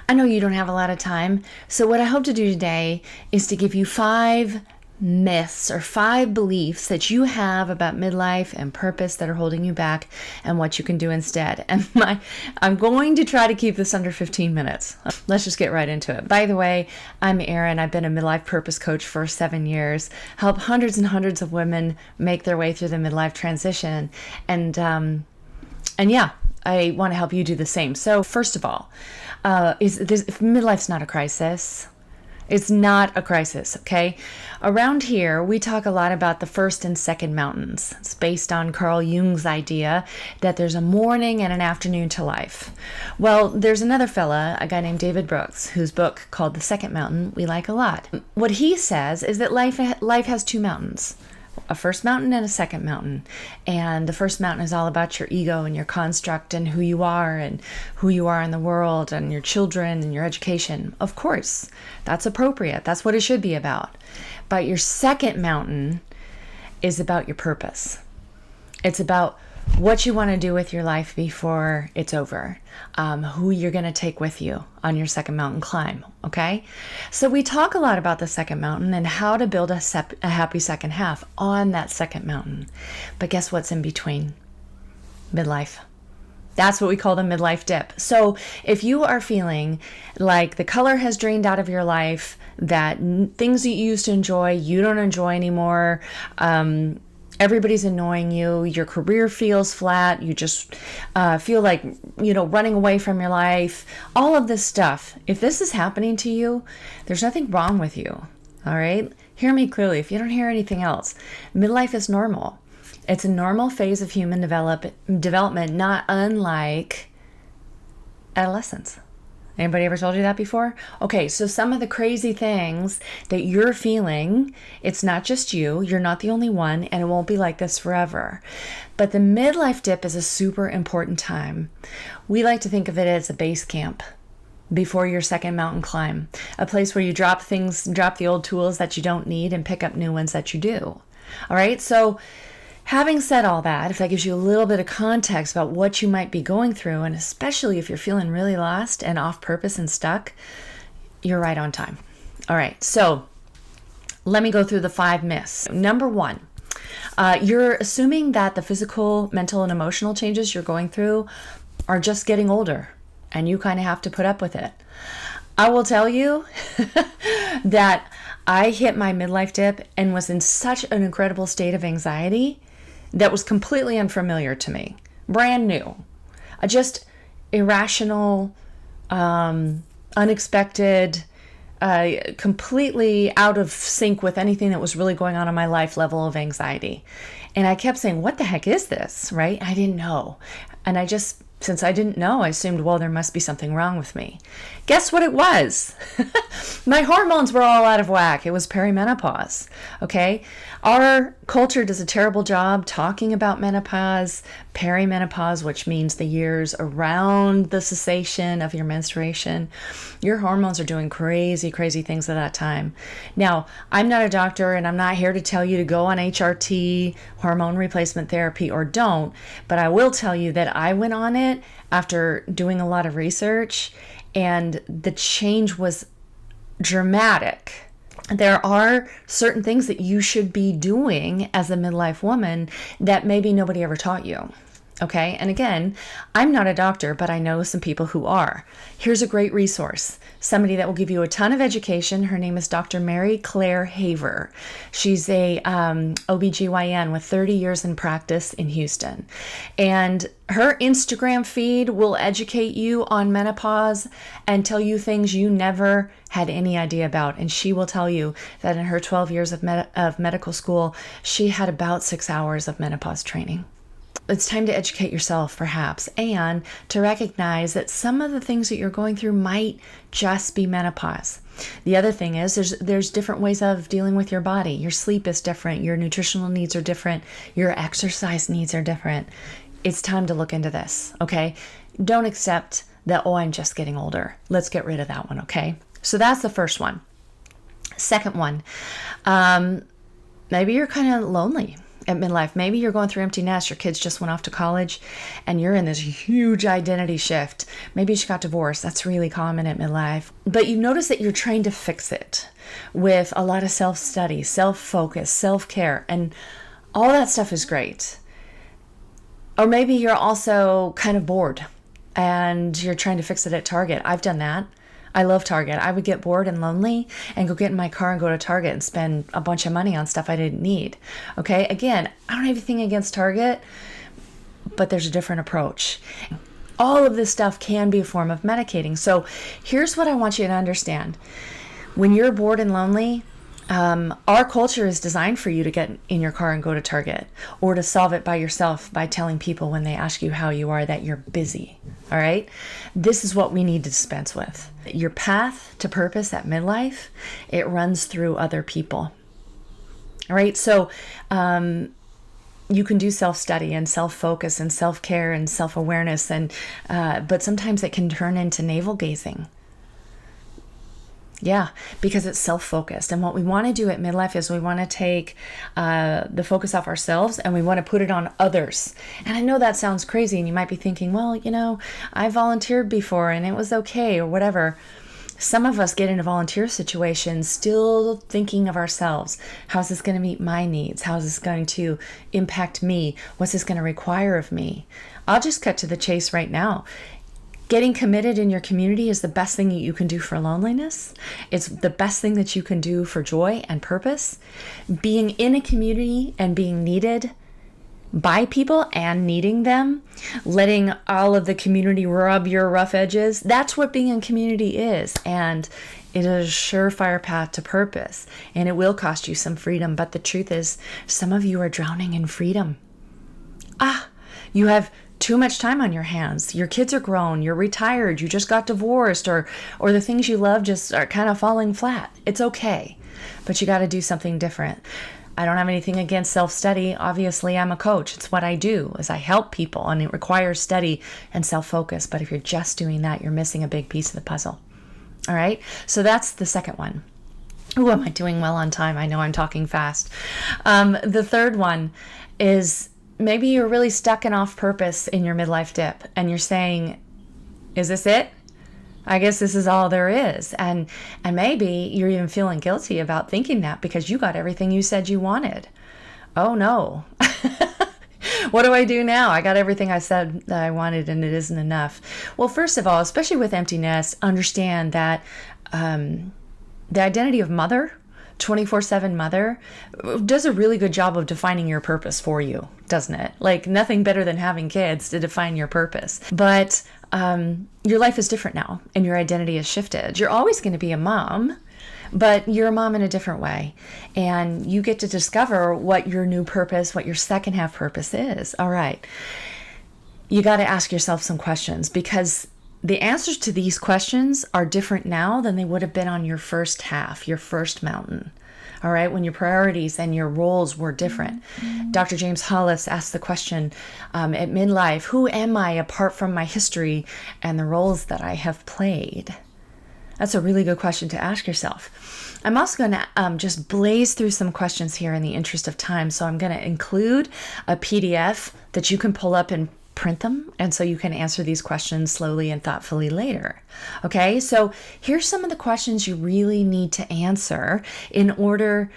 I know you don't have a lot of time, so what I hope to do today is to give you 5 myths or 5 beliefs that you have about midlife and purpose that are holding you back and what you can do instead. And I'm going to try to keep this under 15 minutes. Let's just get right into it. By the way, I'm Erin. I've been a midlife purpose coach for 7 years, help hundreds and hundreds of women make their way through the midlife transition. And yeah, I want to help you do the same. So first of all, midlife's not a crisis. It's not a crisis, okay? Around here, we talk a lot about the first and second mountains. It's based on Carl Jung's idea that there's a morning and an afternoon to life. Well, there's another fella, a guy named David Brooks, whose book called The Second Mountain we like a lot. What he says is that life has 2 mountains. A first mountain and a second mountain. And the first mountain is all about your ego and your construct and who you are in the world and your children and your education. Of course, that's appropriate. That's what it should be about. But your second mountain is about your purpose. It's about what you want to do with your life before it's over, who you're going to take with you on your second mountain climb, okay? So we talk a lot about the second mountain and how to build a happy second half on that second mountain. But guess what's in between? Midlife. That's what we call the midlife dip. So if you are feeling like the color has drained out of your life, that things that you used to enjoy, you don't enjoy anymore, everybody's annoying you, your career feels flat, you just feel like, running away from your life, all of this stuff. If this is happening to you, there's nothing wrong with you, all right? Hear me clearly. If you don't hear anything else, midlife is normal. It's a normal phase of human development, not unlike adolescence. Anybody ever told you that before? Okay, so some of the crazy things that you're feeling, it's not just you. You're not the only one, and it won't be like this forever. But the midlife dip is a super important time. We like to think of it as a base camp before your second mountain climb, a place where you drop the old tools that you don't need and pick up new ones that you do. All right, so having said all that, if that gives you a little bit of context about what you might be going through, and especially if you're feeling really lost and off purpose and stuck, you're right on time. All right, so let me go through the 5 myths. Number 1, you're assuming that the physical, mental, and emotional changes you're going through are just getting older, and you kind of have to put up with it. I will tell you that I hit my midlife dip and was in such an incredible state of anxiety that was completely unfamiliar to me. Brand new. Just irrational, unexpected, completely out of sync with anything that was really going on in my life level of anxiety. And I kept saying, what the heck is this, right? I didn't know. And since I didn't know, I assumed, well, there must be something wrong with me. Guess what it was? My hormones were all out of whack. It was perimenopause, okay? Our culture does a terrible job talking about menopause, perimenopause, which means the years around the cessation of your menstruation. Your hormones are doing crazy, crazy things at that time. Now, I'm not a doctor, and I'm not here to tell you to go on HRT, hormone replacement therapy, or don't, but I will tell you that I went on it after doing a lot of research, and the change was dramatic. There are certain things that you should be doing as a midlife woman that maybe nobody ever taught you. Okay, and again, I'm not a doctor, but I know some people who are. Here's a great resource, somebody that will give you a ton of education. Her name is Dr. Mary Claire Haver. She's a OBGYN with 30 years in practice in Houston. And her Instagram feed will educate you on menopause and tell you things you never had any idea about. And she will tell you that in her 12 years of medical school, she had about 6 hours of menopause training. It's time to educate yourself, perhaps, and to recognize that some of the things that you're going through might just be menopause. The other thing is there's different ways of dealing with your body. Your sleep is different. Your nutritional needs are different. Your exercise needs are different. It's time to look into this, okay? Don't accept that, oh, I'm just getting older. Let's get rid of that one, okay? So that's the first one. Second one, maybe you're kind of lonely at midlife. Maybe you're going through empty nest. Your kids just went off to college and you're in this huge identity shift. Maybe she got divorced. That's really common at midlife. But you notice that you're trying to fix it with a lot of self-study, self-focus, self-care, and all that stuff is great. Or maybe you're also kind of bored and you're trying to fix it at Target. I've done that. I love Target. I would get bored and lonely and go get in my car and go to Target and spend a bunch of money on stuff I didn't need. Okay, again, I don't have anything against Target, but there's a different approach. All of this stuff can be a form of medicating. So here's what I want you to understand. When you're bored and lonely, our culture is designed for you to get in your car and go to Target, or to solve it by yourself by telling people when they ask you how you are that you're busy. All right? This is what we need to dispense with. Your path to purpose at midlife, it runs through other people. All right? So you can do self-study and self-focus and self-care and self-awareness, but sometimes it can turn into navel-gazing. Yeah, because it's self-focused. And what we want to do at midlife is we want to take the focus off ourselves and we want to put it on others. And I know that sounds crazy and you might be thinking, well, I volunteered before and it was okay or whatever. Some of us get into volunteer situations still thinking of ourselves. How's this going to meet my needs? How's this going to impact me? What's this going to require of me? I'll just cut to the chase right now. Getting committed in your community is the best thing that you can do for loneliness. It's the best thing that you can do for joy and purpose. Being in a community and being needed by people and needing them, letting all of the community rub your rough edges, that's what being in community is. And it is a surefire path to purpose. And it will cost you some freedom. But the truth is, some of you are drowning in freedom. You have too much time on your hands. Your kids are grown, you're retired, you just got divorced, or the things you love just are kind of falling flat. It's okay, but you got to do something different. I don't have anything against self-study. Obviously, I'm a coach. It's what I do, is I help people, and it requires study and self-focus. But if you're just doing that, you're missing a big piece of the puzzle. All right? So that's the second one. Oh, am I doing well on time? I know I'm talking fast. The third one is, maybe you're really stuck and off purpose in your midlife dip and you're saying, is this it? I guess this is all there is. And maybe you're even feeling guilty about thinking that because you got everything you said you wanted. Oh no. What do I do now? I got everything I said that I wanted and it isn't enough. Well, first of all, especially with empty nest, understand that the identity of mother, 24/7 mother, does a really good job of defining your purpose for you, doesn't it? Like nothing better than having kids to define your purpose. But your life is different now and your identity has shifted. You're always going to be a mom, but you're a mom in a different way. And you get to discover what your new purpose, what your second half purpose is. All right. You got to ask yourself some questions, because the answers to these questions are different now than they would have been on your first half, your first mountain. All right, when your priorities and your roles were different. Dr. James Hollis asked the question at midlife, who am I apart from my history and the roles that I have played? That's a really good question to ask yourself. I'm also going to just blaze through some questions here in the interest of time. So I'm going to include a PDF that you can pull up and print them, and so you can answer these questions slowly and thoughtfully later. Okay, so here's some of the questions you really need to answer in order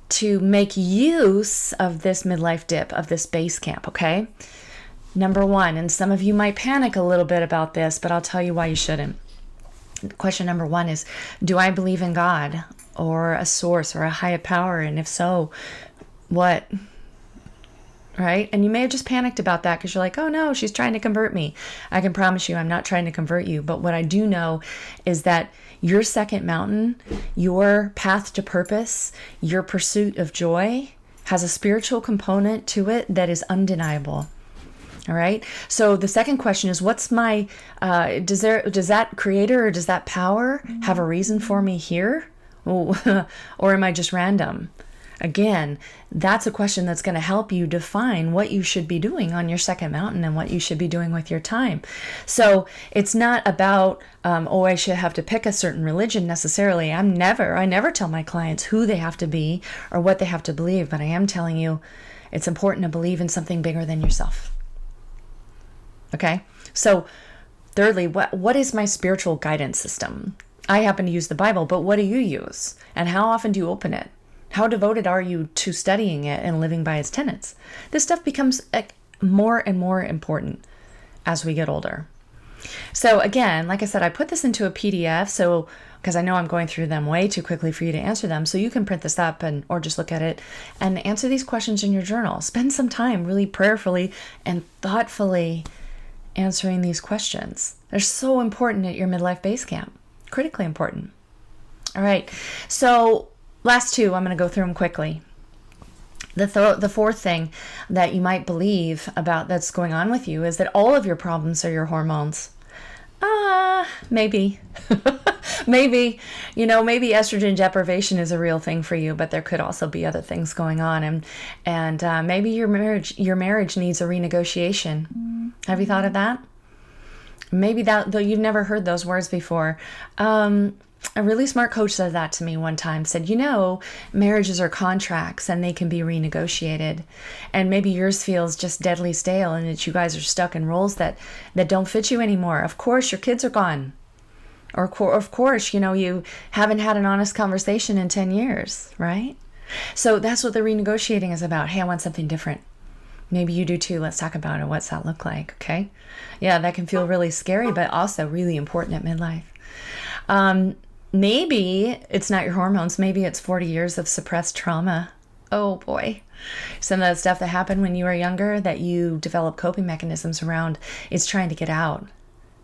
to make use of this midlife dip, of this base camp, okay? Number one, and some of you might panic a little bit about this, but I'll tell you why you shouldn't. Question number one is, do I believe in God or a source or a higher power? And if so, what? Right? And you may have just panicked about that because you're like, oh no, she's trying to convert me. I can promise you I'm not trying to convert you. But what I do know is that your second mountain, your path to purpose, your pursuit of joy has a spiritual component to it that is undeniable. All right. So the second question is, what's my, does that creator or does that power have a reason for me here? Or am I just random? Again, that's a question that's going to help you define what you should be doing on your second mountain and what you should be doing with your time. So it's not about, I should have to pick a certain religion necessarily. I never tell my clients who they have to be or what they have to believe, but I am telling you, It's important to believe in something bigger than yourself. Okay? So, thirdly, what is my spiritual guidance system? I happen to use the Bible, but what do you use? And how often do you open it? How devoted are you to studying it and living by its tenets? This stuff becomes more and more important as we get older. So again, like I said, I put this into a PDF because I know I'm going through them way too quickly for you to answer them. So you can print this up or just look at it and answer these questions in your journal. Spend some time really prayerfully and thoughtfully answering these questions. They're so important at your midlife base camp. Critically important. All right. So last two, I'm going to go through them quickly. The fourth thing that you might believe about that's going on with you is that all of your problems are your hormones. Maybe. Maybe estrogen deprivation is a real thing for you, but there could also be other things going on. And maybe your marriage needs a renegotiation. Have you thought of that? Maybe that, though you've never heard those words before. A really smart coach said that to me one time, said, marriages are contracts and they can be renegotiated. And maybe yours feels just deadly stale and that you guys are stuck in roles that don't fit you anymore. Of course, your kids are gone. Or of course, you haven't had an honest conversation in 10 years, right? So that's what the renegotiating is about. Hey, I want something different. Maybe you do too. Let's talk about it. What's that look like? Okay. Yeah, that can feel really scary, but also really important at midlife. Maybe it's not your hormones. Maybe it's 40 years of suppressed trauma. Oh boy. Some of that stuff that happened when you were younger that you develop coping mechanisms around is trying to get out.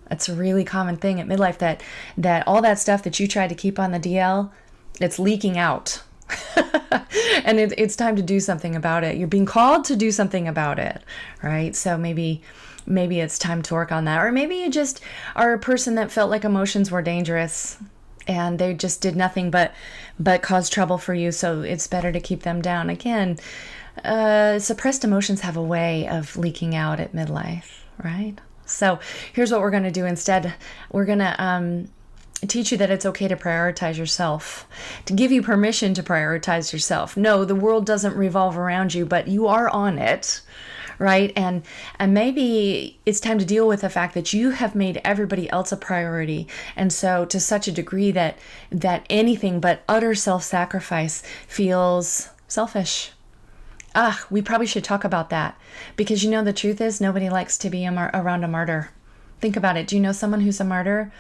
It's a really common thing at midlife that all that stuff that you tried to keep on the DL, it's leaking out. And it's time to do something about it. You're being called to do something about it, right? So maybe it's time to work on that. Or maybe you just are a person that felt like emotions were dangerous and they just did nothing but cause trouble for you. So it's better to keep them down. Again, suppressed emotions have a way of leaking out at midlife, right? So here's what we're going to do instead. We're going to teach you that it's okay to prioritize yourself, to give you permission to prioritize yourself. No, the world doesn't revolve around you, but you are on it, right? And maybe it's time to deal with the fact that you have made everybody else a priority. And so to such a degree that anything but utter self-sacrifice feels selfish. We probably should talk about that because the truth is nobody likes to be around a martyr. Think about it. Do you know someone who's a martyr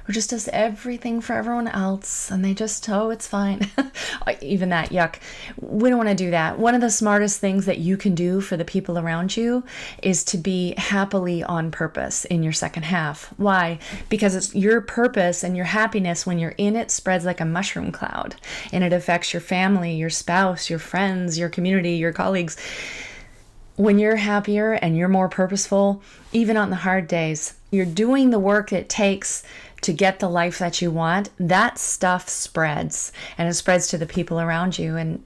who just does everything for everyone else and they just, it's fine. Even that, yuck. We don't want to do that. One of the smartest things that you can do for the people around you is to be happily on purpose in your second half. Why? Because it's your purpose and your happiness when you're in it spreads like a mushroom cloud and it affects your family, your spouse, your friends, your community, your colleagues. When you're happier and you're more purposeful, even on the hard days, you're doing the work it takes to get the life that you want, that stuff spreads and it spreads to the people around you and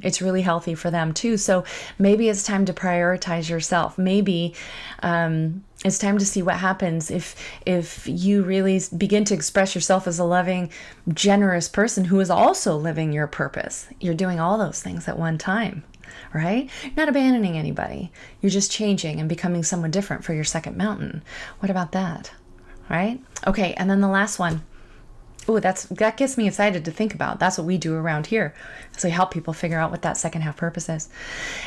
it's really healthy for them too. So maybe it's time to prioritize yourself. Maybe it's time to see what happens if you really begin to express yourself as a loving, generous person who is also living your purpose. You're doing all those things at one time. Right? You're not abandoning anybody. You're just changing and becoming someone different for your second mountain. What about that? Right? Okay, and then the last one. Oh, that gets me excited to think about. That's what we do around here. So we help people figure out what that second half purpose is.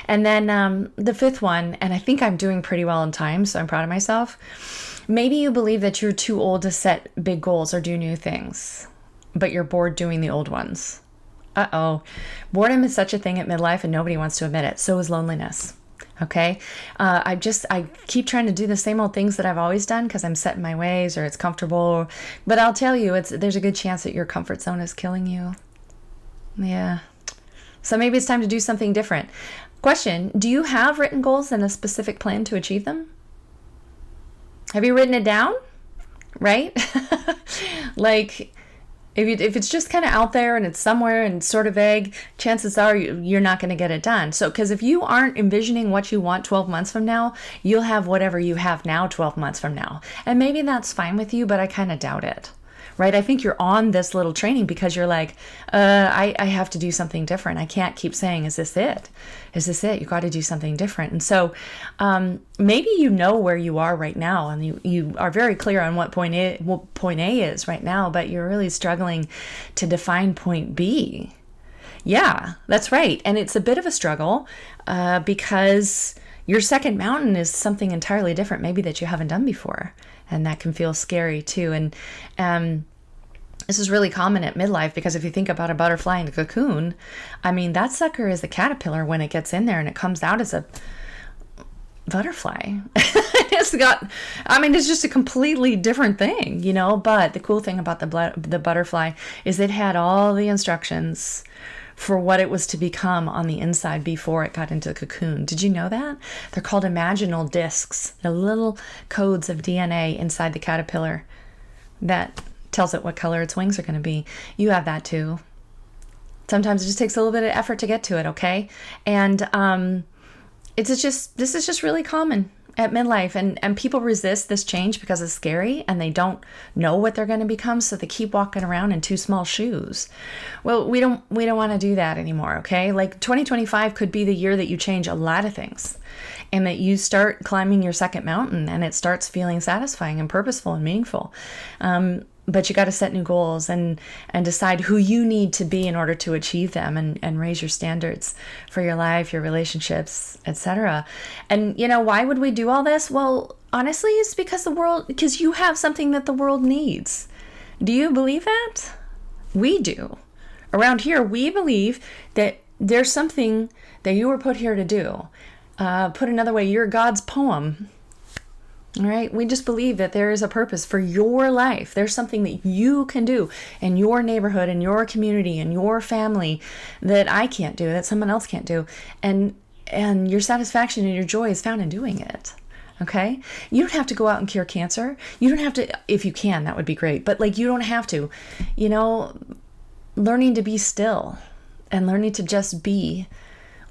And then the fifth one, and I think I'm doing pretty well in time, so I'm proud of myself. Maybe you believe that you're too old to set big goals or do new things, but you're bored doing the old ones. Boredom is such a thing at midlife and nobody wants to admit it. So is loneliness. Okay. I keep trying to do the same old things that I've always done because I'm set in my ways or it's comfortable. But I'll tell you, there's a good chance that your comfort zone is killing you. Yeah. So maybe it's time to do something different. Question, do you have written goals and a specific plan to achieve them? Have you written it down? Right? Like, if it's just kind of out there and it's somewhere and sort of vague, chances are you're not going to get it done. So, because if you aren't envisioning what you want 12 months from now, you'll have whatever you have now 12 months from now. And maybe that's fine with you, but I kind of doubt it, right? I think you're on this little training because you're like, I have to do something different. I can't keep saying, is this it? Is this it? You got to do something different. And so maybe you know where you are right now, and you are very clear on what point A is right now, but you're really struggling to define point B. Yeah, that's right. And it's a bit of a struggle because your second mountain is something entirely different, maybe that you haven't done before. And that can feel scary too. And this is really common at midlife, because if you think about a butterfly in a cocoon, I mean, that sucker is a caterpillar when it gets in there, and it comes out as a butterfly. It's just a completely different thing, but the cool thing about the butterfly is it had all the instructions for what it was to become on the inside before it got into the cocoon. Did you know that? They're called imaginal discs. They're little codes of DNA inside the caterpillar that tells it what color its wings are going to be. You have that too. Sometimes it just takes a little bit of effort to get to it, okay? And this is just really common at midlife, and people resist this change because it's scary and they don't know what they're going to become, so they keep walking around in too small shoes. Well, we don't want to do that anymore, okay? Like 2025 could be the year that you change a lot of things, and that you start climbing your second mountain, and it starts feeling satisfying and purposeful and meaningful. But you got to set new goals and decide who you need to be in order to achieve them, and raise your standards for your life, your relationships, etc. And, why would we do all this? Well, honestly, it's because you have something that the world needs. Do you believe that? We do. Around here, we believe that there's something that you were put here to do. Put another way, you're God's poem. All right. We just believe that there is a purpose for your life. There's something that you can do in your neighborhood, in your community, in your family that I can't do, that someone else can't do. And your satisfaction and your joy is found in doing it. Okay. You don't have to go out and cure cancer. You don't have to, if you can, that would be great. But you don't have to, learning to be still and learning to just be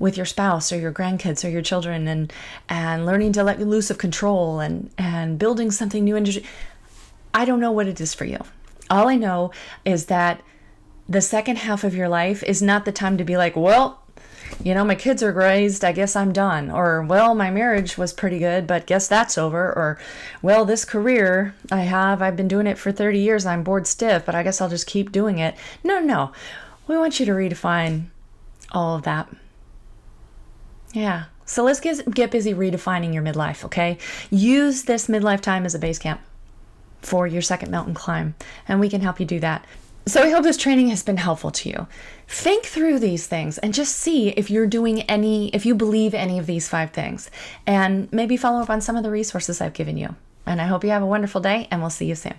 with your spouse or your grandkids or your children, and learning to let loose of control and building something new. I don't know what it is for you. All I know is that the second half of your life is not the time to be like, well, my kids are raised, I guess I'm done. Or, well, my marriage was pretty good, but guess that's over. Or, well, this career I've been doing it for 30 years. I'm bored stiff, but I guess I'll just keep doing it. No. We want you to redefine all of that. Yeah. So let's get busy redefining your midlife, okay? Use this midlife time as a base camp for your second mountain climb, and we can help you do that. So I hope this training has been helpful to you. Think through these things and just see if you believe any of these 5 things, and maybe follow up on some of the resources I've given you. And I hope you have a wonderful day, and we'll see you soon.